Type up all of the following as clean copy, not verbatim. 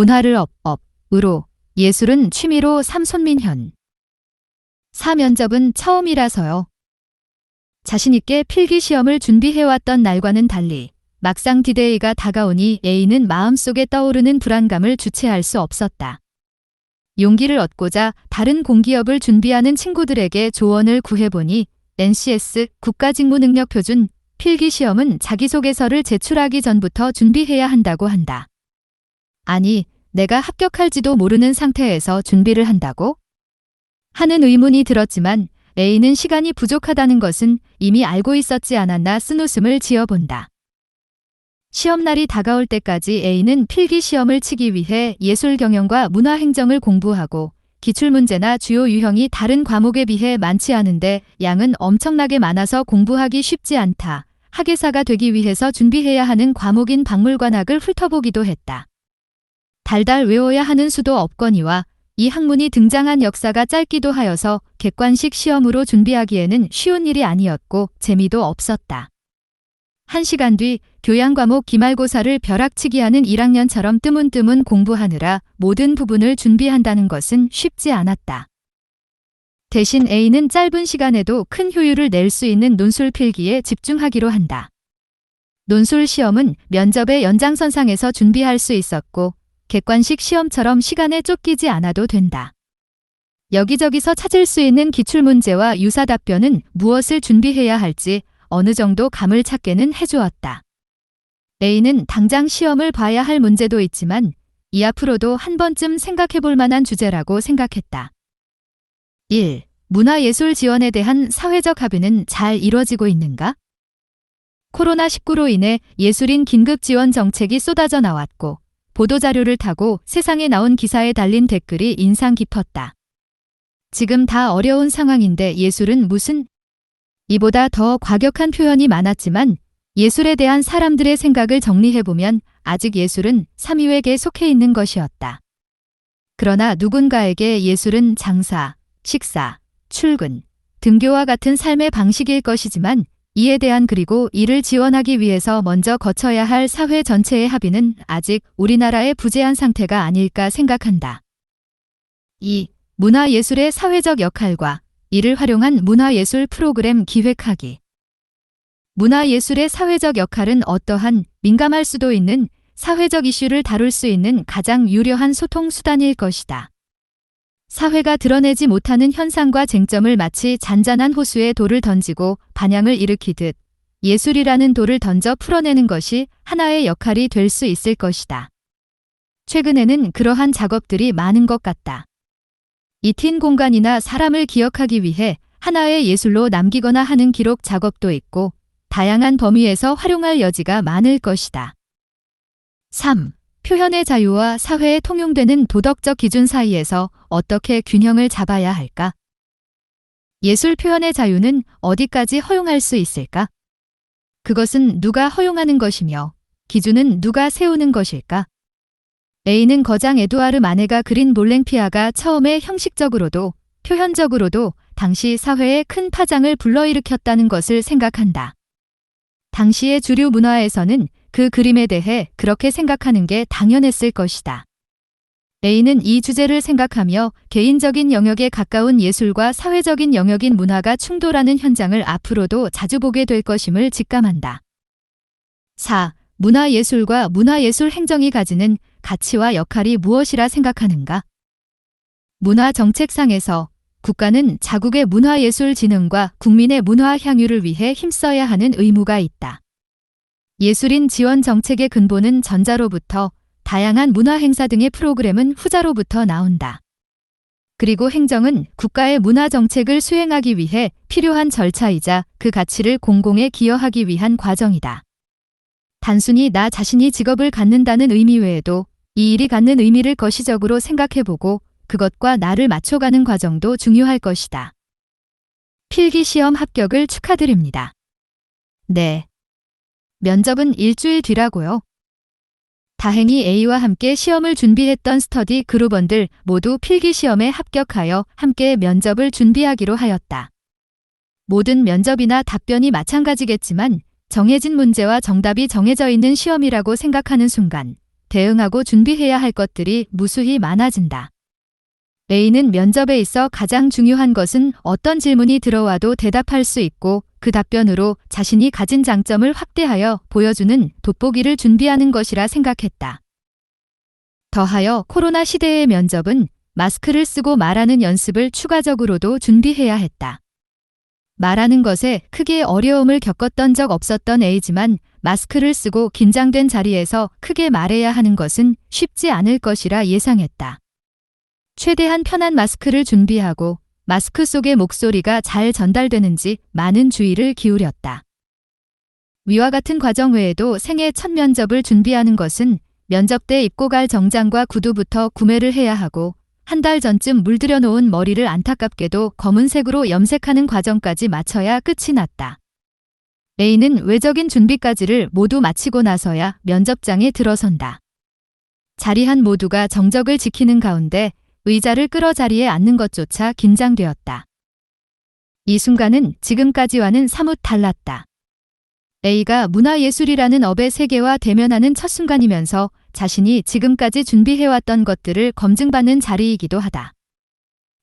문화를 업으로, 예술은 취미로. 3. 손민현. 4. 면접은 처음이라서요. 자신있게 필기시험을 준비해왔던 날과는 달리 막상 디데이가 다가오니 A는 마음속에 떠오르는 불안감을 주체할 수 없었다. 용기를 얻고자 다른 공기업을 준비하는 친구들에게 조언을 구해보니 NCS 국가직무능력표준 필기시험은 자기소개서를 제출하기 전부터 준비해야 한다고 한다. 아니, 내가 합격할지도 모르는 상태에서 준비를 한다고? 하는 의문이 들었지만 A는 시간이 부족하다는 것은 이미 알고 있었지 않았나 쓴웃음을 지어본다. 시험날이 다가올 때까지 A는 필기시험을 치기 위해 예술경영과 문화행정을 공부하고 기출문제나 주요 유형이 다른 과목에 비해 많지 않은데 양은 엄청나게 많아서 공부하기 쉽지 않다. 학예사가 되기 위해서 준비해야 하는 과목인 박물관학을 훑어보기도 했다. 달달 외워야 하는 수도 없거니와 이 학문이 등장한 역사가 짧기도 하여서 객관식 시험으로 준비하기에는 쉬운 일이 아니었고 재미도 없었다. 1시간 뒤 교양과목 기말고사를 벼락치기 하는 1학년처럼 뜨문뜨문 공부하느라 모든 부분을 준비한다는 것은 쉽지 않았다. 대신 A는 짧은 시간에도 큰 효율을 낼 수 있는 논술 필기에 집중하기로 한다. 논술 시험은 면접의 연장선상에서 준비할 수 있었고 객관식 시험처럼 시간에 쫓기지 않아도 된다. 여기저기서 찾을 수 있는 기출문제와 유사 답변은 무엇을 준비해야 할지 어느 정도 감을 찾게는 해주었다. A는 당장 시험을 봐야 할 문제도 있지만 이 앞으로도 한 번쯤 생각해볼 만한 주제라고 생각했다. 1. 문화예술 지원에 대한 사회적 합의는 잘 이루어지고 있는가? 코로나19로 인해 예술인 긴급 지원 정책이 쏟아져 나왔고 보도자료를 타고 세상에 나온 기사에 달린 댓글이 인상 깊었다. 지금 다 어려운 상황인데 예술은 무슨? 이보다 더 과격한 표현이 많았지만 예술에 대한 사람들의 생각을 정리해보면 아직 예술은 3위에 속해 있는 것이었다. 그러나 누군가에게 예술은 장사, 식사, 출근, 등교와 같은 삶의 방식일 것이지만 이에 대한 그리고 이를 지원하기 위해서 먼저 거쳐야 할 사회 전체의 합의는 아직 우리나라의 부재한 상태가 아닐까 생각한다. 2. 문화예술의 사회적 역할과 이를 활용한 문화예술 프로그램 기획하기. 문화예술의 사회적 역할은 어떠한 민감할 수도 있는 사회적 이슈를 다룰 수 있는 가장 유려한 소통 수단일 것이다. 사회가 드러내지 못하는 현상과 쟁점을 마치 잔잔한 호수에 돌을 던지고 반향을 일으키듯 예술이라는 돌을 던져 풀어내는 것이 하나의 역할이 될 수 있을 것이다. 최근에는 그러한 작업들이 많은 것 같다. 이 튄 공간이나 사람을 기억하기 위해 하나의 예술로 남기거나 하는 기록 작업도 있고 다양한 범위에서 활용할 여지가 많을 것이다. 3. 표현의 자유와 사회에 통용되는 도덕적 기준 사이에서 어떻게 균형을 잡아야 할까? 예술 표현의 자유는 어디까지 허용할 수 있을까? 그것은 누가 허용하는 것이며 기준은 누가 세우는 것일까? A는 거장 에두아르 마네가 그린 몰랭피아가 처음에 형식적으로도 표현적으로도 당시 사회에 큰 파장을 불러일으켰다는 것을 생각한다. 당시의 주류 문화에서는 그 그림에 대해 그렇게 생각하는 게 당연했을 것이다. A는 이 주제를 생각하며 개인적인 영역에 가까운 예술과 사회적인 영역인 문화가 충돌하는 현장을 앞으로도 자주 보게 될 것임을 직감한다. 4. 문화예술과 문화예술 행정이 가지는 가치와 역할이 무엇이라 생각하는가? 문화정책상에서 국가는 자국의 문화예술 진흥과 국민의 문화 향유를 위해 힘써야 하는 의무가 있다. 예술인 지원 정책의 근본은 전자로부터 다양한 문화행사 등의 프로그램은 후자로부터 나온다. 그리고 행정은 국가의 문화정책을 수행하기 위해 필요한 절차이자 그 가치를 공공에 기여하기 위한 과정이다. 단순히 나 자신이 직업을 갖는다는 의미 외에도 이 일이 갖는 의미를 거시적으로 생각해보고 그것과 나를 맞춰가는 과정도 중요할 것이다. 필기시험 합격을 축하드립니다. 네. 면접은 일주일 뒤라고요. 다행히 A와 함께 시험을 준비했던 스터디 그룹원들 모두 필기시험에 합격하여 함께 면접을 준비하기로 하였다. 모든 면접이나 답변이 마찬가지겠지만 정해진 문제와 정답이 정해져 있는 시험이라고 생각하는 순간 대응하고 준비해야 할 것들이 무수히 많아진다. A는 면접에 있어 가장 중요한 것은 어떤 질문이 들어와도 대답할 수 있고 그 답변으로 자신이 가진 장점을 확대하여 보여주는 돋보기를 준비하는 것이라 생각했다. 더하여 코로나 시대의 면접은 마스크를 쓰고 말하는 연습을 추가적으로도 준비해야 했다. 말하는 것에 크게 어려움을 겪었던 적 없었던 A지만 마스크를 쓰고 긴장된 자리에서 크게 말해야 하는 것은 쉽지 않을 것이라 예상했다. 최대한 편한 마스크를 준비하고 마스크 속의 목소리가 잘 전달되는지 많은 주의를 기울였다. 위와 같은 과정 외에도 생애 첫 면접을 준비하는 것은 면접 때 입고 갈 정장과 구두부터 구매를 해야 하고 한 달 전쯤 물들여 놓은 머리를 안타깝게도 검은색으로 염색하는 과정까지 마쳐야 끝이 났다. A는 외적인 준비까지를 모두 마치고 나서야 면접장에 들어선다. 자리 한 모두가 정적을 지키는 가운데 의자를 끌어 자리에 앉는 것조차 긴장되었다. 이 순간은 지금까지와는 사뭇 달랐다. A가 문화예술이라는 업의 세계와 대면하는 첫 순간이면서 자신이 지금까지 준비해왔던 것들을 검증받는 자리이기도 하다.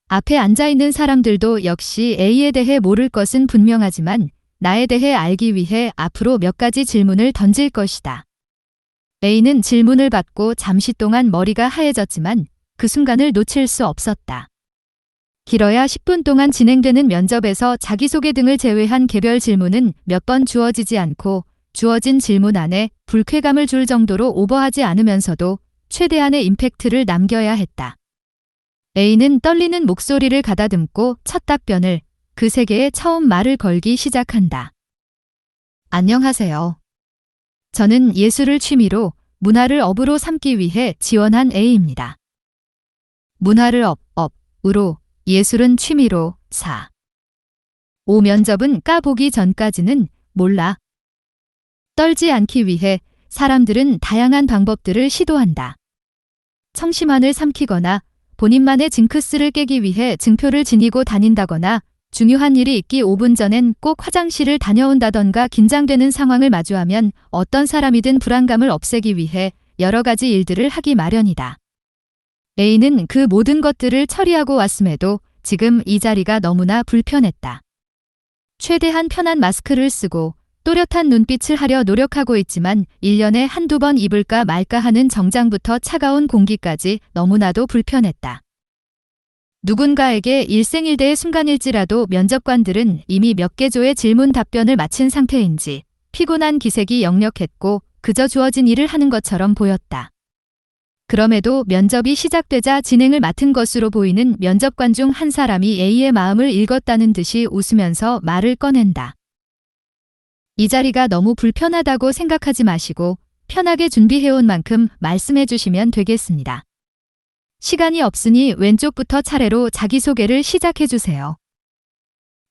앞에 앉아있는 사람들도 역시 A에 대해 모를 것은 분명하지만 나에 대해 알기 위해 앞으로 몇 가지 질문을 던질 것이다. A는 질문을 받고 잠시 동안 머리가 하얘졌지만 그 순간을 놓칠 수 없었다. 길어야 10분 동안 진행되는 면접에서 자기소개 등을 제외한 개별 질문은 몇 번 주어지지 않고 주어진 질문 안에 불쾌감을 줄 정도로 오버하지 않으면서도 최대한의 임팩트를 남겨야 했다. A는 떨리는 목소리를 가다듬고 첫 답변을 그 세계에 처음 말을 걸기 시작한다. 안녕하세요. 저는 예술을 취미로 문화를 업으로 삼기 위해 지원한 A입니다. 문화를 업으로 예술은 취미로 5 면접은 까보기 전까지는 몰라. 떨지 않기 위해 사람들은 다양한 방법들을 시도한다. 청심환을 삼키거나 본인만의 징크스를 깨기 위해 증표를 지니고 다닌다거나 중요한 일이 있기 5분 전엔 꼭 화장실을 다녀온다던가 긴장되는 상황을 마주하면 어떤 사람이든 불안감을 없애기 위해 여러 가지 일들을 하기 마련이다. A는 그 모든 것들을 처리하고 왔음에도 지금 이 자리가 너무나 불편했다. 최대한 편한 마스크를 쓰고 또렷한 눈빛을 하려 노력하고 있지만 1년에 한두 번 입을까 말까 하는 정장부터 차가운 공기까지 너무나도 불편했다. 누군가에게 일생일대의 순간일지라도 면접관들은 이미 몇 개 조의 질문 답변을 마친 상태인지 피곤한 기색이 역력했고 그저 주어진 일을 하는 것처럼 보였다. 그럼에도 면접이 시작되자 진행을 맡은 것으로 보이는 면접관 중 한 사람이 A의 마음을 읽었다는 듯이 웃으면서 말을 꺼낸다. 이 자리가 너무 불편하다고 생각하지 마시고 편하게 준비해온 만큼 말씀해 주시면 되겠습니다. 시간이 없으니 왼쪽부터 차례로 자기소개를 시작해 주세요.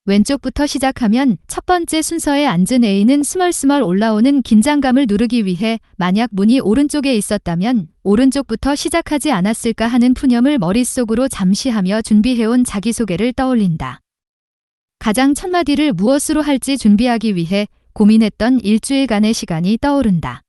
왼쪽부터 시작하면 첫 번째 순서에 앉은 A는 스멀스멀 올라오는 긴장감을 누르기 위해 만약 문이 오른쪽에 있었다면 오른쪽부터 시작하지 않았을까 하는 푸념을 머릿속으로 잠시 하며 준비해온 자기소개를 떠올린다. 가장 첫 마디를 무엇으로 할지 준비하기 위해 고민했던 일주일간의 시간이 떠오른다.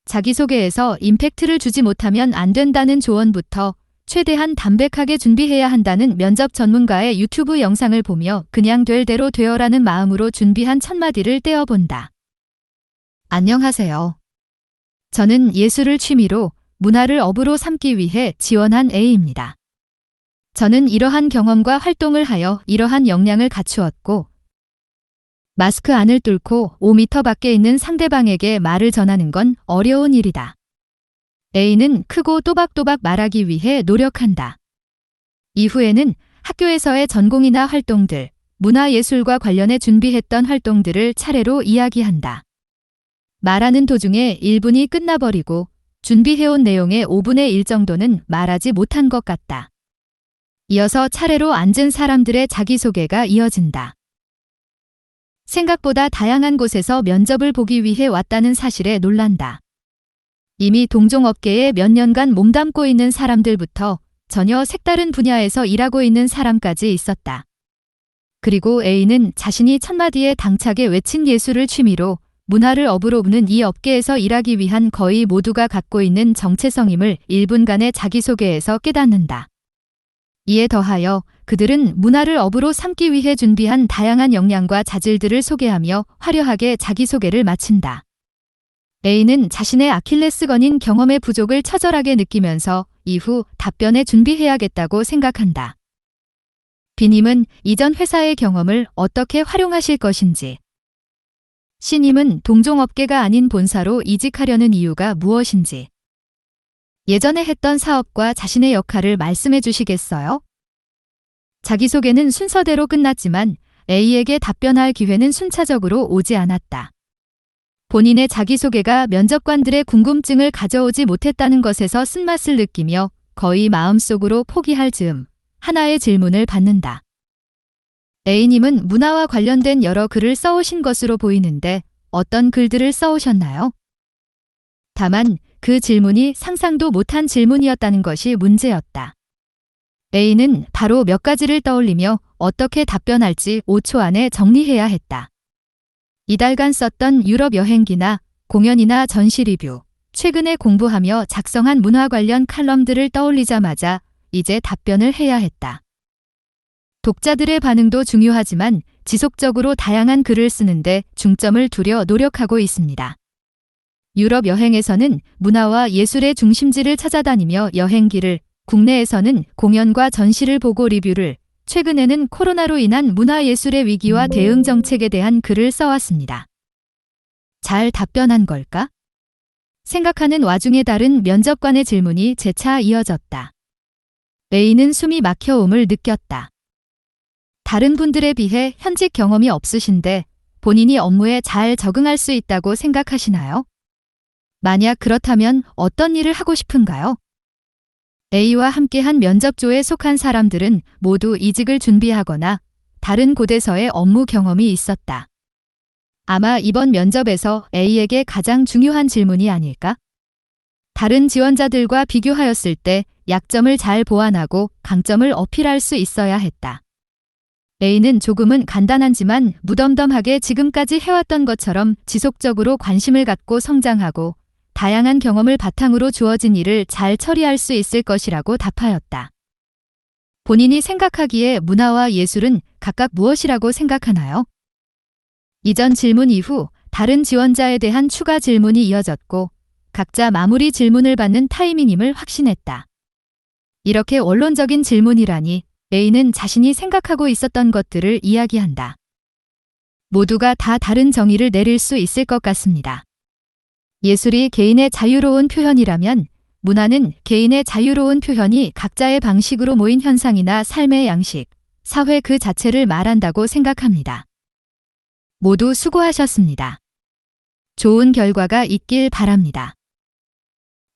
자기소개에서 임팩트를 주지 못하면 안 된다는 조언부터 최대한 담백하게 준비해야 한다는 면접 전문가의 유튜브 영상을 보며 그냥 될 대로 되어라는 마음으로 준비한 첫 마디를 떼어본다. 안녕하세요. 저는 예술을 취미로 문화를 업으로 삼기 위해 지원한 A입니다. 저는 이러한 경험과 활동을 하여 이러한 역량을 갖추었고 마스크 안을 뚫고 5m 밖에 있는 상대방에게 말을 전하는 건 어려운 일이다. A는 크고 또박또박 말하기 위해 노력한다. 이후에는 학교에서의 전공이나 활동들, 문화예술과 관련해 준비했던 활동들을 차례로 이야기한다. 말하는 도중에 1분이 끝나버리고 준비해온 내용의 5분의 1 정도는 말하지 못한 것 같다. 이어서 차례로 앉은 사람들의 자기소개가 이어진다. 생각보다 다양한 곳에서 면접을 보기 위해 왔다는 사실에 놀란다. 이미 동종업계에 몇 년간 몸담고 있는 사람들부터 전혀 색다른 분야에서 일하고 있는 사람까지 있었다. 그리고 A는 자신이 첫마디에 당차게 외친 예술을 취미로 문화를 업으로 보는 이 업계에서 일하기 위한 거의 모두가 갖고 있는 정체성임을 1분간의 자기소개에서 깨닫는다. 이에 더하여 그들은 문화를 업으로 삼기 위해 준비한 다양한 역량과 자질들을 소개하며 화려하게 자기소개를 마친다. A는 자신의 아킬레스건인 경험의 부족을 처절하게 느끼면서 이후 답변에 준비해야겠다고 생각한다. B님은 이전 회사의 경험을 어떻게 활용하실 것인지, C님은 동종업계가 아닌 본사로 이직하려는 이유가 무엇인지, 예전에 했던 사업과 자신의 역할을 말씀해 주시겠어요? 자기소개는 순서대로 끝났지만 A에게 답변할 기회는 순차적으로 오지 않았다. 본인의 자기소개가 면접관들의 궁금증을 가져오지 못했다는 것에서 쓴맛을 느끼며 거의 마음속으로 포기할 즈음 하나의 질문을 받는다. A님은 문화와 관련된 여러 글을 써오신 것으로 보이는데 어떤 글들을 써오셨나요? 다만 그 질문이 상상도 못한 질문이었다는 것이 문제였다. A는 바로 몇 가지를 떠올리며 어떻게 답변할지 5초 안에 정리해야 했다. 이달간 썼던 유럽 여행기나 공연이나 전시 리뷰, 최근에 공부하며 작성한 문화 관련 칼럼들을 떠올리자마자 이제 답변을 해야 했다. 독자들의 반응도 중요하지만 지속적으로 다양한 글을 쓰는데 중점을 두려 노력하고 있습니다. 유럽 여행에서는 문화와 예술의 중심지를 찾아다니며 여행기를, 국내에서는 공연과 전시를 보고 리뷰를, 최근에는 코로나로 인한 문화예술의 위기와 대응 정책에 대한 글을 써왔습니다. 잘 답변한 걸까? 생각하는 와중에 다른 면접관의 질문이 재차 이어졌다. A는 숨이 막혀옴을 느꼈다. 다른 분들에 비해 현직 경험이 없으신데 본인이 업무에 잘 적응할 수 있다고 생각하시나요? 만약 그렇다면 어떤 일을 하고 싶은가요? A와 함께한 면접조에 속한 사람들은 모두 이직을 준비하거나 다른 곳에서의 업무 경험이 있었다. 아마 이번 면접에서 A에게 가장 중요한 질문이 아닐까? 다른 지원자들과 비교하였을 때 약점을 잘 보완하고 강점을 어필할 수 있어야 했다. A는 조금은 간단하지만 무덤덤하게 지금까지 해왔던 것처럼 지속적으로 관심을 갖고 성장하고 다양한 경험을 바탕으로 주어진 일을 잘 처리할 수 있을 것이라고 답하였다. 본인이 생각하기에 문화와 예술은 각각 무엇이라고 생각하나요? 이전 질문 이후 다른 지원자에 대한 추가 질문이 이어졌고 각자 마무리 질문을 받는 타이밍임을 확신했다. 이렇게 원론적인 질문이라니 A는 자신이 생각하고 있었던 것들을 이야기한다. 모두가 다 다른 정의를 내릴 수 있을 것 같습니다. 예술이 개인의 자유로운 표현이라면 문화는 개인의 자유로운 표현이 각자의 방식으로 모인 현상이나 삶의 양식, 사회 그 자체를 말한다고 생각합니다. 모두 수고하셨습니다. 좋은 결과가 있길 바랍니다.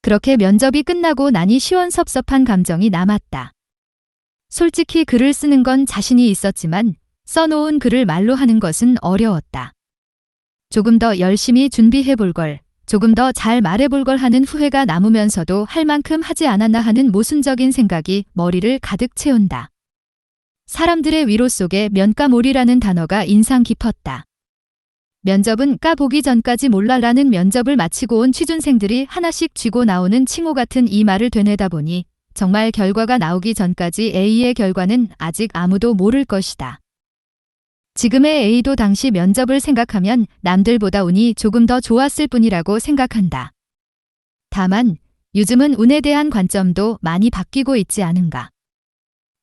그렇게 면접이 끝나고 나니 시원섭섭한 감정이 남았다. 솔직히 글을 쓰는 건 자신이 있었지만 써놓은 글을 말로 하는 것은 어려웠다. 조금 더 열심히 준비해볼 걸, 조금 더 잘 말해볼 걸 하는 후회가 남으면서도 할 만큼 하지 않았나 하는 모순적인 생각이 머리를 가득 채운다. 사람들의 위로 속에 면가몰이라는 단어가 인상 깊었다. 면접은 까보기 전까지 몰라라는 면접을 마치고 온 취준생들이 하나씩 쥐고 나오는 칭호 같은 이 말을 되뇌다 보니 정말 결과가 나오기 전까지 A의 결과는 아직 아무도 모를 것이다. 지금의 A도 당시 면접을 생각하면 남들보다 운이 조금 더 좋았을 뿐이라고 생각한다. 다만 요즘은 운에 대한 관점도 많이 바뀌고 있지 않은가.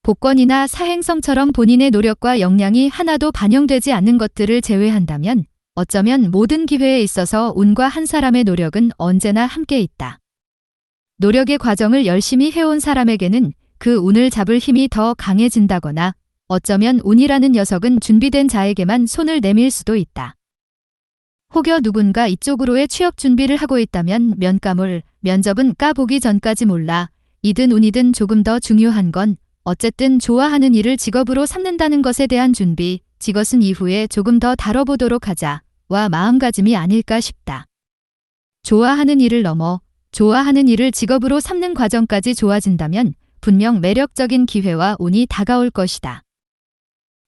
복권이나 사행성처럼 본인의 노력과 역량이 하나도 반영되지 않는 것들을 제외한다면 어쩌면 모든 기회에 있어서 운과 한 사람의 노력은 언제나 함께 있다. 노력의 과정을 열심히 해온 사람에게는 그 운을 잡을 힘이 더 강해진다거나 어쩌면 운이라는 녀석은 준비된 자에게만 손을 내밀 수도 있다. 혹여 누군가 이쪽으로의 취업 준비를 하고 있다면 면가몰, 면접은 까보기 전까지 몰라. 이든 운이든 조금 더 중요한 건 어쨌든 좋아하는 일을 직업으로 삼는다는 것에 대한 준비, 이것은 이후에 조금 더 다뤄보도록 하자와 마음가짐이 아닐까 싶다. 좋아하는 일을 넘어 좋아하는 일을 직업으로 삼는 과정까지 좋아진다면 분명 매력적인 기회와 운이 다가올 것이다.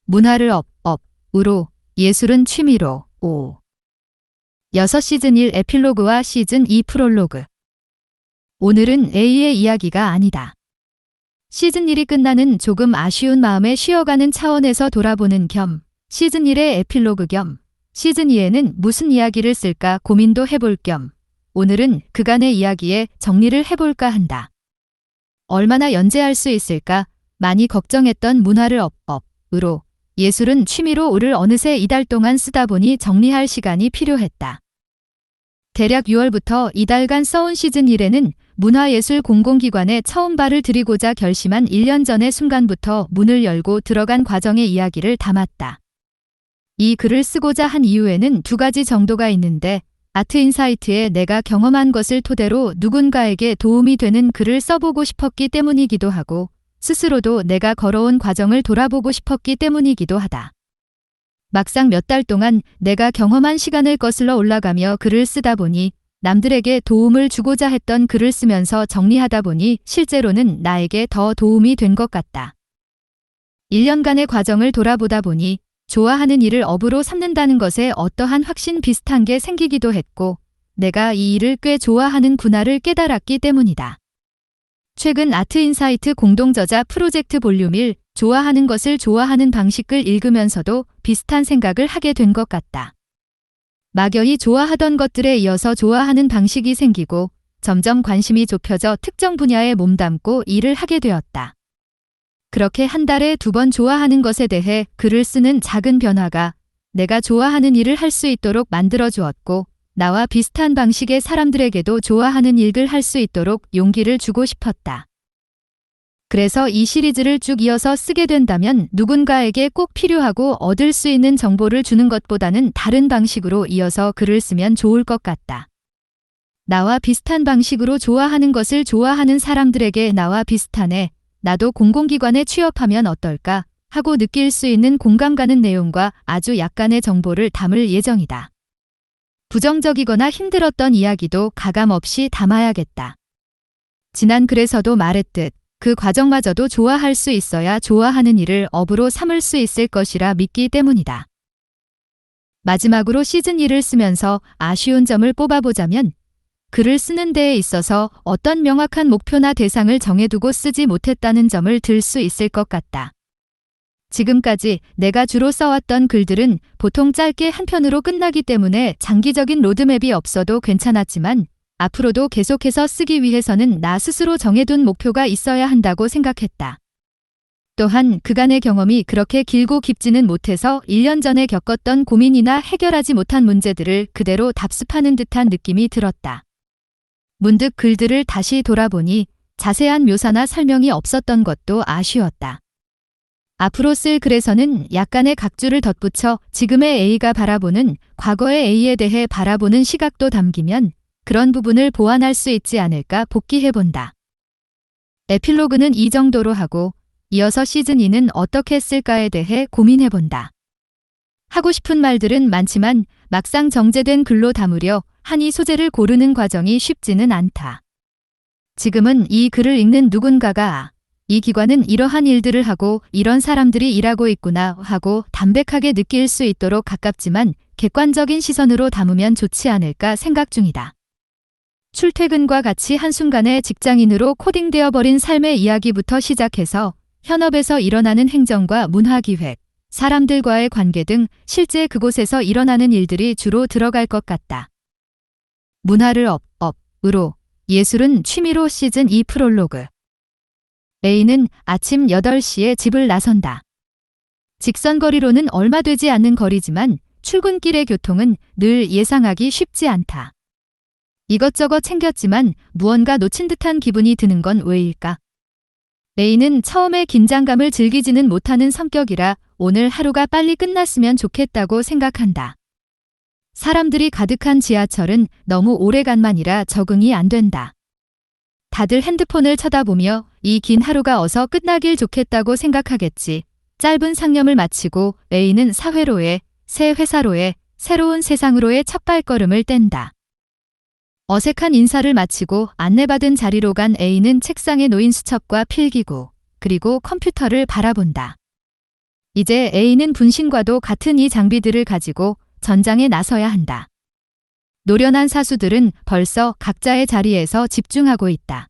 문화를 업으로, 예술은 취미로, 6시즌 1 에필로그와 시즌 2 프롤로그. 오늘은 A의 이야기가 아니다. 시즌 1이 끝나는 조금 아쉬운 마음에 쉬어가는 차원에서 돌아보는 겸 시즌 1의 에필로그 겸 시즌 2에는 무슨 이야기를 쓸까 고민도 해볼 겸 오늘은 그간의 이야기에 정리를 해볼까 한다. 얼마나 연재할 수 있을까 많이 걱정했던 문화를 업으로 예술은 취미로 를 어느새 이달 동안 쓰다 보니 정리할 시간이 필요했다. 대략 6월부터 이달간 써온 시즌 1에는 문화예술 공공기관에 처음 발을 들이고자 결심한 1년 전의 순간부터 문을 열고 들어간 과정의 이야기를 담았다. 이 글을 쓰고자 한 이유에는 두 가지 정도가 있는데 아트인사이트에 내가 경험한 것을 토대로 누군가에게 도움이 되는 글을 써보고 싶었기 때문이기도 하고 스스로도 내가 걸어온 과정을 돌아보고 싶었기 때문이기도 하다. 막상 몇 달 동안 내가 경험한 시간을 거슬러 올라가며 글을 쓰다 보니 남들에게 도움을 주고자 했던 글을 쓰면서 정리하다 보니 실제로는 나에게 더 도움이 된 것 같다. 1년간의 과정을 돌아보다 보니 좋아하는 일을 업으로 삼는다는 것에 어떠한 확신 비슷한 게 생기기도 했고 내가 이 일을 꽤 좋아하는구나를 깨달았기 때문이다. 최근 아트인사이트 공동저자 프로젝트 볼륨 1 좋아하는 것을 좋아하는 방식을 읽으면서도 비슷한 생각을 하게 된 것 같다. 막연히 좋아하던 것들에 이어서 좋아하는 방식이 생기고 점점 관심이 좁혀져 특정 분야에 몸담고 일을 하게 되었다. 그렇게 한 달에 2번 좋아하는 것에 대해 글을 쓰는 작은 변화가 내가 좋아하는 일을 할 수 있도록 만들어 주었고 나와 비슷한 방식의 사람들에게도 좋아하는 일을 할 수 있도록 용기를 주고 싶었다. 그래서 이 시리즈를 쭉 이어서 쓰게 된다면 누군가에게 꼭 필요하고 얻을 수 있는 정보를 주는 것보다는 다른 방식으로 이어서 글을 쓰면 좋을 것 같다. 나와 비슷한 방식으로 좋아하는 것을 좋아하는 사람들에게 나와 비슷하네, 나도 공공기관에 취업하면 어떨까 하고 느낄 수 있는 공감 가는 내용과 아주 약간의 정보를 담을 예정이다. 부정적이거나 힘들었던 이야기도 가감없이 담아야겠다. 지난 글에서도 말했듯 그 과정마저도 좋아할 수 있어야 좋아하는 일을 업으로 삼을 수 있을 것이라 믿기 때문이다. 마지막으로 시즌 1을 쓰면서 아쉬운 점을 뽑아보자면 글을 쓰는 데에 있어서 어떤 명확한 목표나 대상을 정해두고 쓰지 못했다는 점을 들 수 있을 것 같다. 지금까지 내가 주로 써왔던 글들은 보통 짧게 한 편으로 끝나기 때문에 장기적인 로드맵이 없어도 괜찮았지만 앞으로도 계속해서 쓰기 위해서는 나 스스로 정해둔 목표가 있어야 한다고 생각했다. 또한 그간의 경험이 그렇게 길고 깊지는 못해서 1년 전에 겪었던 고민이나 해결하지 못한 문제들을 그대로 답습하는 듯한 느낌이 들었다. 문득 글들을 다시 돌아보니 자세한 묘사나 설명이 없었던 것도 아쉬웠다. 앞으로 쓸 글에서는 약간의 각주를 덧붙여 지금의 A가 바라보는 과거의 A에 대해 바라보는 시각도 담기면 그런 부분을 보완할 수 있지 않을까 복기해본다. 에필로그는 이 정도로 하고 이어서 시즌 2는 어떻게 쓸까에 대해 고민해본다. 하고 싶은 말들은 많지만 막상 정제된 글로 담으려 하니 소재를 고르는 과정이 쉽지는 않다. 지금은 이 글을 읽는 누군가가 이 기관은 이러한 일들을 하고 이런 사람들이 일하고 있구나 하고 담백하게 느낄 수 있도록 가깝지만 객관적인 시선으로 담으면 좋지 않을까 생각 중이다. 출퇴근과 같이 한순간에 직장인으로 코딩되어 버린 삶의 이야기부터 시작해서 현업에서 일어나는 행정과 문화기획, 사람들과의 관계 등 실제 그곳에서 일어나는 일들이 주로 들어갈 것 같다. 문화를 업으로 예술은 취미로 시즌 2 프롤로그. A는 아침 8시에 집을 나선다. 직선거리로는 얼마 되지 않는 거리지만 출근길의 교통은 늘 예상하기 쉽지 않다. 이것저것 챙겼지만 무언가 놓친 듯한 기분이 드는 건 왜일까? A는 처음에 긴장감을 즐기지는 못하는 성격이라 오늘 하루가 빨리 끝났으면 좋겠다고 생각한다. 사람들이 가득한 지하철은 너무 오래간만이라 적응이 안 된다. 다들 핸드폰을 쳐다보며 이 긴 하루가 어서 끝나길 좋겠다고 생각하겠지. 짧은 상념을 마치고 A는 사회로의, 새 회사로의, 새로운 세상으로의 첫 발걸음을 뗀다. 어색한 인사를 마치고 안내받은 자리로 간 A는 책상에 놓인 수첩과 필기구, 그리고 컴퓨터를 바라본다. 이제 A는 분신과도 같은 이 장비들을 가지고 전장에 나서야 한다. 노련한 사수들은 벌써 각자의 자리에서 집중하고 있다.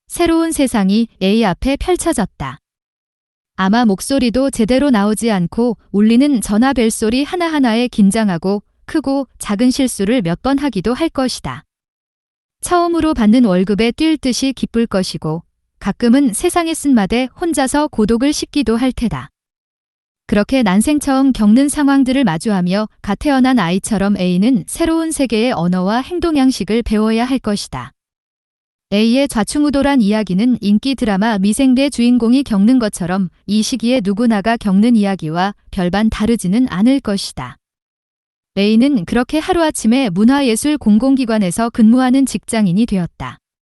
새로운 세상이 A 앞에 펼쳐졌다. 아마 목소리도 제대로 나오지 않고 울리는 전화 벨소리 하나하나에 긴장하고 크고 작은 실수를 몇 번 하기도 할 것이다. 처음으로 받는 월급에 뛸 듯이 기쁠 것이고 가끔은 세상에 쓴맛에 혼자서 고독을 씻기도 할 테다. 그렇게 난생 처음 겪는 상황들을 마주하며 갓 태어난 아이처럼 A는 새로운 세계의 언어와 행동 양식을 배워야 할 것이다. A의 좌충우돌한 이야기는 인기 드라마 미생대 주인공이 겪는 것처럼 이 시기에 누구나가 겪는 이야기와 별반 다르지는 않을 것이다. A는 그렇게 하루아침에 문화예술 공공기관에서 근무하는 직장인이 되었다.